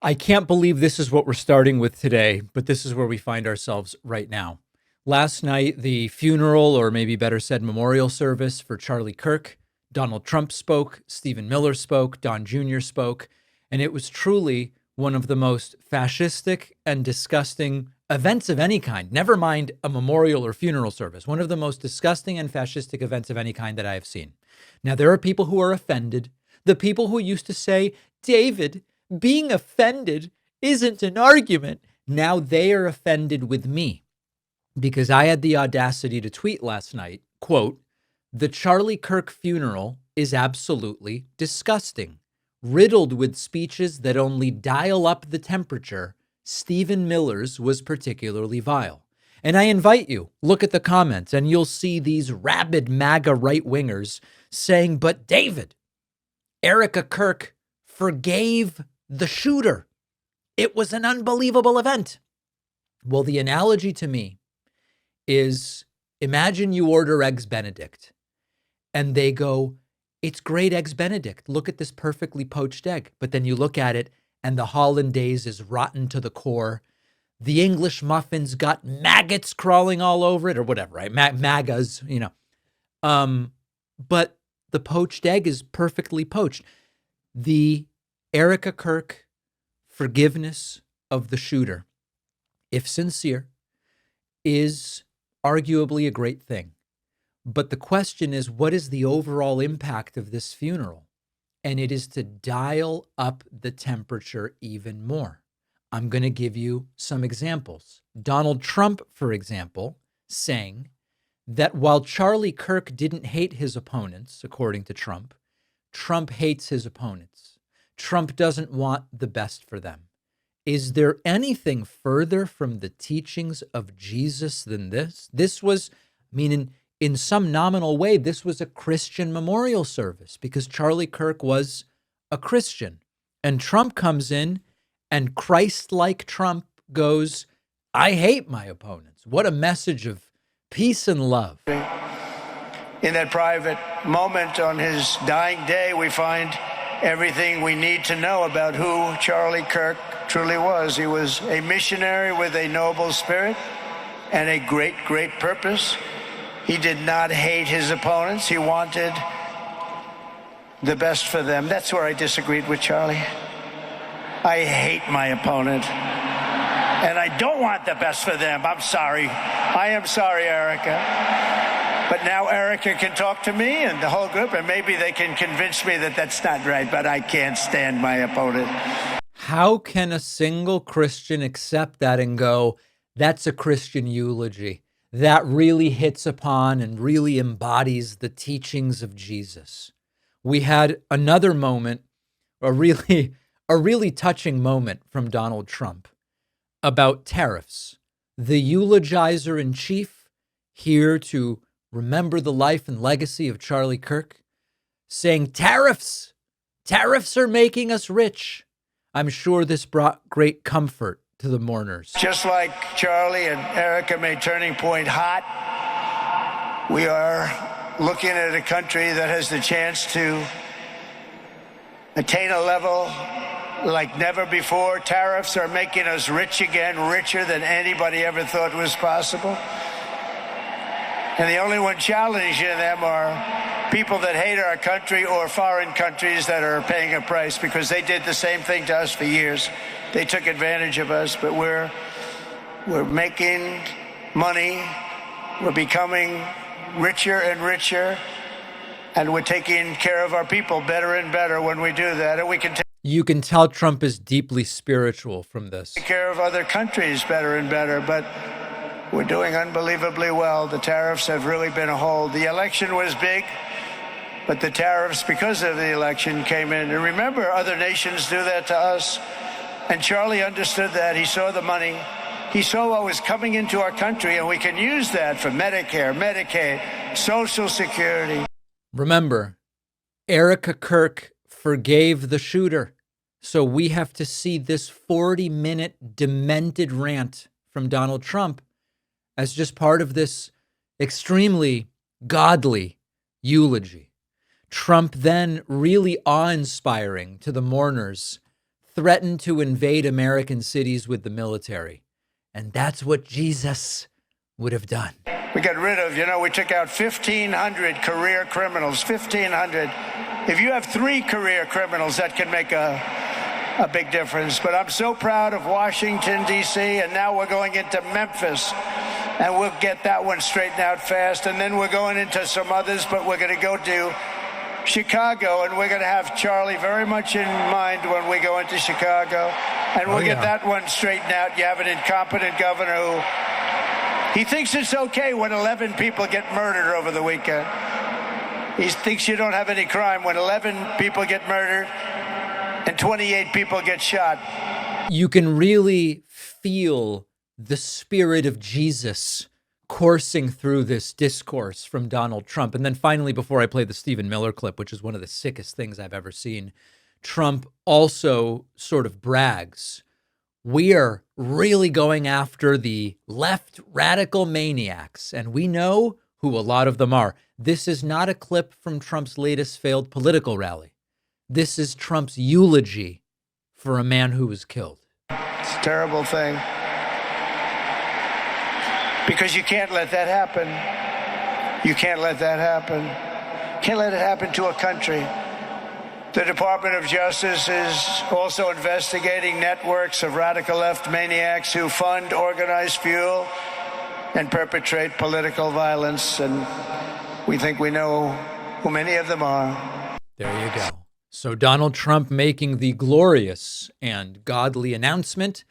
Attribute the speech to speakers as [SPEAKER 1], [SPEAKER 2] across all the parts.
[SPEAKER 1] I can't believe this is what we're starting with today, but this is where we find ourselves right now. Last night, the funeral, or maybe better said, memorial service for Charlie Kirk. Donald Trump spoke, Stephen Miller spoke, Don Jr. spoke, and it was truly one of the most fascistic and disgusting events of any kind. Never mind a memorial or funeral service. One of the most disgusting and fascistic events of any kind that I have seen. Now, there are people who are offended. The people who used to say, David, being offended isn't an argument. Now they are offended with me because I had the audacity to tweet last night, quote, "The Charlie Kirk funeral is absolutely disgusting. Riddled with speeches that only dial up the temperature, Stephen Miller's was particularly vile." And I invite you, look at the comments and you'll see these rabid MAGA right-wingers saying, but David, Erika Kirk forgave the shooter. It was an unbelievable event. Well, the analogy to me is, imagine you order Eggs Benedict and they go, it's great Eggs Benedict. Look at this perfectly poached egg. But then you look at it and the hollandaise is rotten to the core. The English muffin's got maggots crawling all over it or whatever, right? MAGAs, you know. But the poached egg is perfectly poached. The Erika Kirk forgiveness of the shooter, if sincere, is arguably a great thing. But the question is, what is the overall impact of this funeral? And it is to dial up the temperature even more. I'm going to give you some examples. Donald Trump, for example, saying that while Charlie Kirk didn't hate his opponents, according to Trump, Trump hates his opponents. Trump doesn't want the best for them. Is there anything further from the teachings of Jesus than this? This was, in some nominal way, this was a Christian memorial service because Charlie Kirk was a Christian. And Trump comes in and Christ-like Trump goes, I hate my opponents. What a message of peace and love.
[SPEAKER 2] In that private moment on his dying day, we find everything we need to know about who Charlie Kirk truly was. He was a missionary with a noble spirit and a great, great purpose. He did not hate his opponents. He wanted the best for them. That's where I disagreed with Charlie. I hate my opponent, and I don't want the best for them. I'm sorry. I am sorry, Erika. But now Erika can talk to me and the whole group, and maybe they can convince me that that's not right, but I can't stand my opponent.
[SPEAKER 1] How can a single Christian accept that and go, that's a Christian eulogy? That really hits upon and really embodies the teachings of Jesus. We had another moment, a really touching moment from Donald Trump about tariffs. The eulogizer in chief, here to remember the life and legacy of Charlie Kirk, saying tariffs are making us rich. I'm sure this brought great comfort to the mourners.
[SPEAKER 2] Just like Charlie and Erika made Turning Point hot, we are looking at a country that has the chance to attain a level like never before. Tariffs are making us rich again, richer than anybody ever thought was possible. And the only one challenging them are people that hate our country or foreign countries that are paying a price because they did the same thing to us for years. They took advantage of us, but we're making money. We're becoming richer and richer, and we're taking care of our people better and better when we do that. And we can
[SPEAKER 1] You can tell Trump is deeply spiritual from this.
[SPEAKER 2] Take care of other countries better and better, but we're doing unbelievably well. The tariffs have really been a hold. The election was big, but the tariffs, because of the election, came in. And remember, other nations do that to us. And Charlie understood that. He saw the money. He saw what was coming into our country, and we can use that for Medicare, Medicaid, Social Security.
[SPEAKER 1] Remember, Erika Kirk forgave the shooter. So we have to see this 40-minute demented rant from Donald Trump as just part of this extremely godly eulogy. Trump then really awe-inspiring to the mourners threatened to invade American cities with the military. And that's what Jesus would have done.
[SPEAKER 2] We got rid of, we took out 1,500 career criminals, 1,500. If you have 3 career criminals, that can make a big difference. But I'm so proud of Washington, D.C., and now we're going into Memphis, and we'll get that one straightened out fast. And then we're going into some others, but we're going to go to Chicago, and we're going to have Charlie very much in mind when we go into Chicago. And we'll get that one straightened out. You have an incompetent governor who he thinks it's okay when 11 people get murdered over the weekend. He thinks you don't have any crime when 11 people get murdered and 28 people get shot.
[SPEAKER 1] You can really feel the spirit of Jesus coursing through this discourse from Donald Trump. And then finally, before I play the Stephen Miller clip, which is one of the sickest things I've ever seen, Trump also sort of brags, we are really going after the left radical maniacs, and we know who a lot of them are. This is not a clip from Trump's latest failed political rally. This is Trump's eulogy for a man who was killed.
[SPEAKER 2] It's a terrible thing. Because you can't let that happen. You can't let that happen. Can't let it happen to a country. The Department of Justice is also investigating networks of radical left maniacs who fund, organize, fuel, and perpetrate political violence. And we think we know who many of them are.
[SPEAKER 1] There you go. So Donald Trump making the glorious and godly announcement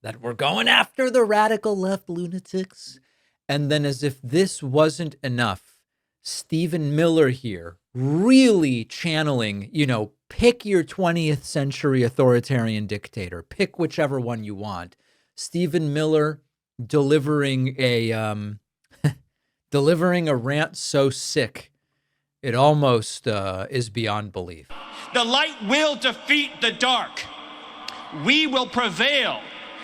[SPEAKER 1] that we're going after the radical left lunatics. And then, as if this wasn't enough, Stephen Miller here really channeling, pick your 20th century authoritarian dictator, pick whichever one you want. Stephen Miller delivering a rant so sick, it almost is beyond belief.
[SPEAKER 3] The light will defeat the dark. We will prevail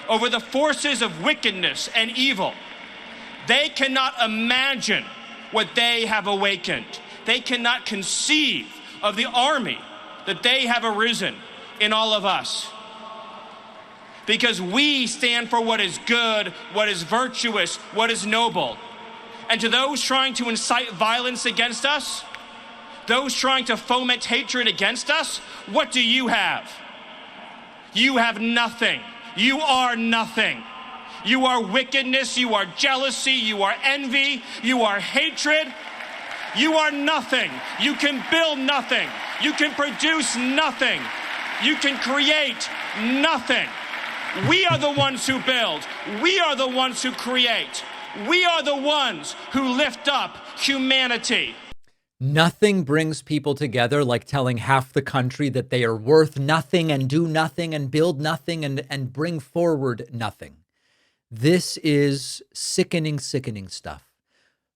[SPEAKER 3] over the forces of wickedness and evil. They cannot imagine what they have awakened. They cannot conceive of the army that they have arisen in all of us. Because we stand for what is good, what is virtuous, what is noble. And to those trying to incite violence against us, those trying to foment hatred against us, what do you have? You have nothing. You are nothing. You are wickedness, you are jealousy, you are envy, you are hatred. You are nothing. You can build nothing. You can produce nothing. You can create nothing. We are the ones who build. We are the ones who create. We are the ones who lift up humanity.
[SPEAKER 1] Nothing brings people together like telling half the country that they are worth nothing and do nothing and build nothing and bring forward nothing. This is sickening, sickening stuff.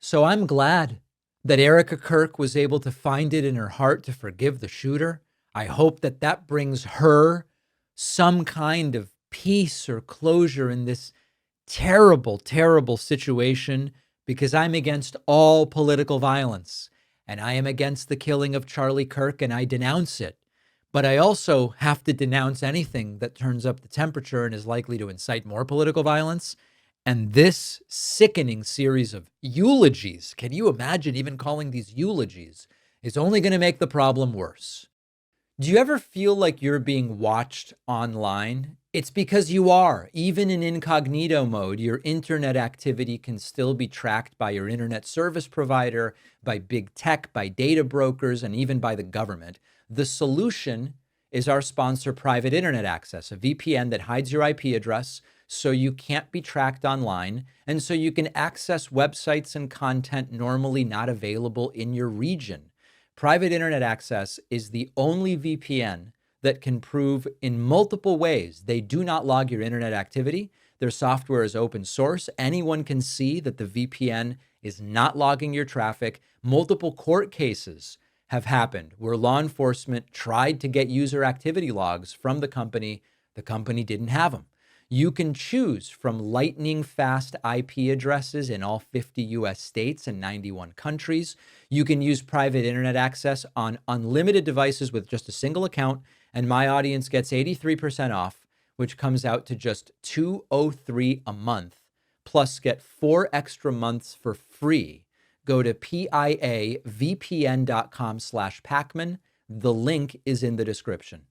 [SPEAKER 1] So I'm glad that Erika Kirk was able to find it in her heart to forgive the shooter. I hope that that brings her some kind of peace or closure in this terrible, terrible situation, because I'm against all political violence. And I am against the killing of Charlie Kirk, and I denounce it. But I also have to denounce anything that turns up the temperature and is likely to incite more political violence. And this sickening series of eulogies, can you imagine even calling these eulogies, is only going to make the problem worse. Do you ever feel like you're being watched online? It's because you are. Even in incognito mode, your internet activity can still be tracked by your internet service provider, by big tech, by data brokers, and even by the government. The solution is our sponsor, Private Internet Access, a VPN that hides your IP address so you can't be tracked online, and so you can access websites and content normally not available in your region. Private Internet Access is the only VPN that can prove in multiple ways they do not log your internet activity. Their software is open source. Anyone can see that the VPN is not logging your traffic. Multiple court cases have happened where law enforcement tried to get user activity logs from the company. The company didn't have them. You can choose from lightning fast IP addresses in all 50 US states and 91 countries. You can use private internet access on unlimited devices with just a single account. and my audience gets 83% off, which comes out to just $203 a month, plus get 4 extra months for free. Go to piavpn.com/Pakman. The link is in the description.